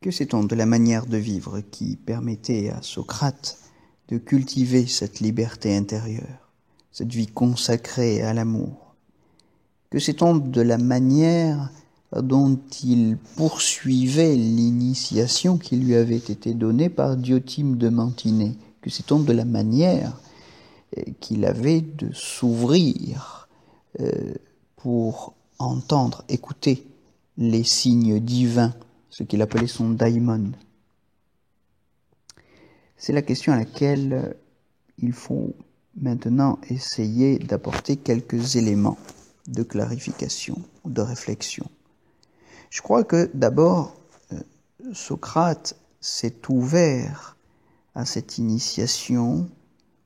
Que sait-on de la manière de vivre qui permettait à Socrate de cultiver cette liberté intérieure, cette vie consacrée à l'amour? Que sait-on de la manière dont il poursuivait l'initiation qui lui avait été donnée par Diotime de Mantinée? Que sait-on de la manière qu'il avait de s'ouvrir pour entendre, écouter les signes divins, ce qu'il appelait son daimon? C'est la question à laquelle il faut maintenant essayer d'apporter quelques éléments de clarification ou de réflexion. Je crois que d'abord, Socrate s'est ouvert à cette initiation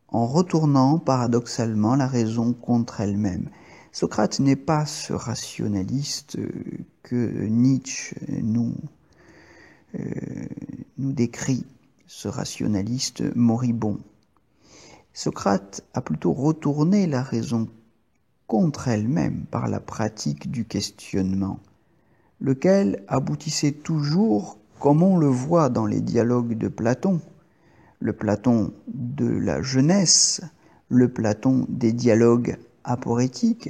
en retournant paradoxalement la raison contre elle-même. Socrate n'est pas ce rationaliste que Nietzsche nous décrit, ce rationaliste moribond. Socrate a plutôt retourné la raison contre elle-même par la pratique du questionnement, lequel aboutissait toujours, comme on le voit dans les dialogues de Platon, le Platon de la jeunesse, le Platon des dialogues aporétiques.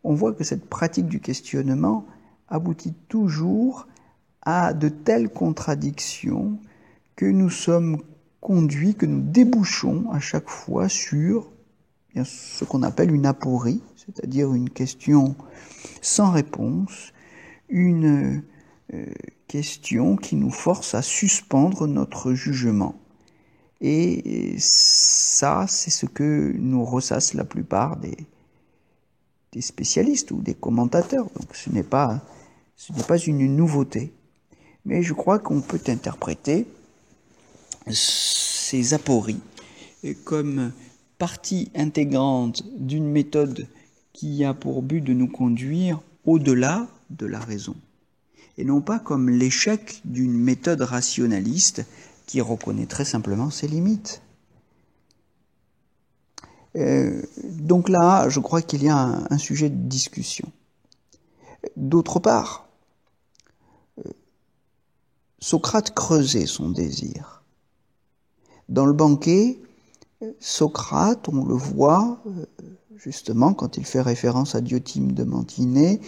On voit que cette pratique du questionnement aboutit toujours à de telles contradictions que nous sommes conduits, que nous débouchons à chaque fois sur ce qu'on appelle une aporie, c'est-à-dire une question sans réponse, une question qui nous force à suspendre notre jugement. Et ça, c'est ce que nous ressassent la plupart des spécialistes ou des commentateurs. Donc ce n'est pas une nouveauté. Mais je crois qu'on peut interpréter ces apories comme partie intégrante d'une méthode qui a pour but de nous conduire au-delà de la raison, et non pas comme l'échec d'une méthode rationaliste qui reconnaîtrait simplement ses limites. Donc là, je crois qu'il y a un sujet de discussion. D'autre part, Socrate creusait son désir. Dans le banquet, Socrate, on le voit, justement, quand il fait référence à Diotime de Mantinée,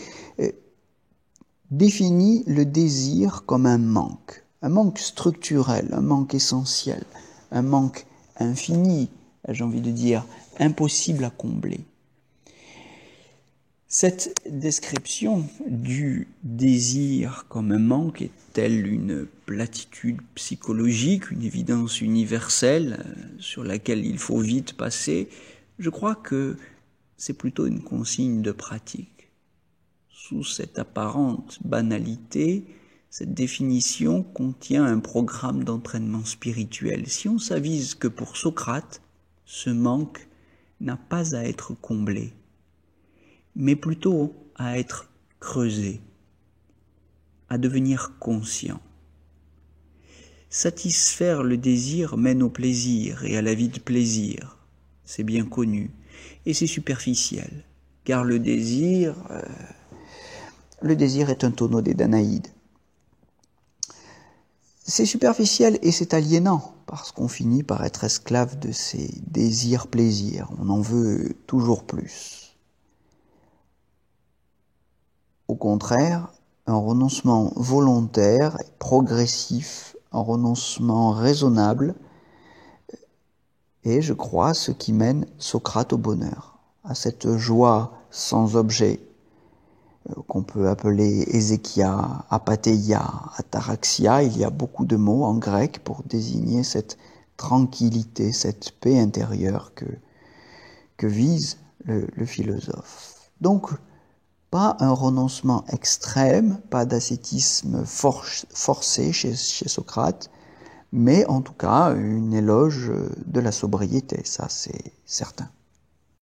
définit le désir comme un manque structurel, un manque essentiel, un manque infini, j'ai envie de dire, impossible à combler. Cette description du désir comme un manque est-elle une platitude psychologique, une évidence universelle sur laquelle il faut vite passer? Je crois que c'est plutôt une consigne de pratique. Sous cette apparente banalité, cette définition contient un programme d'entraînement spirituel. Si on s'avise que pour Socrate, ce manque n'a pas à être comblé, mais plutôt à être creusé, à devenir conscient. Satisfaire le désir mène au plaisir et à la vie de plaisir, c'est bien connu, et c'est superficiel, car le désir est un tonneau des Danaïdes. C'est superficiel et c'est aliénant, parce qu'on finit par être esclave de ces désirs-plaisirs. On en veut toujours plus. Au contraire, un renoncement volontaire, progressif, un renoncement raisonnable est, je crois, ce qui mène Socrate au bonheur, à cette joie sans objet, qu'on peut appeler Ézéchia, apatheia, ataraxia. Il y a beaucoup de mots en grec pour désigner cette tranquillité, cette paix intérieure que vise le philosophe. Donc, pas un renoncement extrême, pas d'ascétisme forcé chez Socrate, mais en tout cas une éloge de la sobriété, ça c'est certain.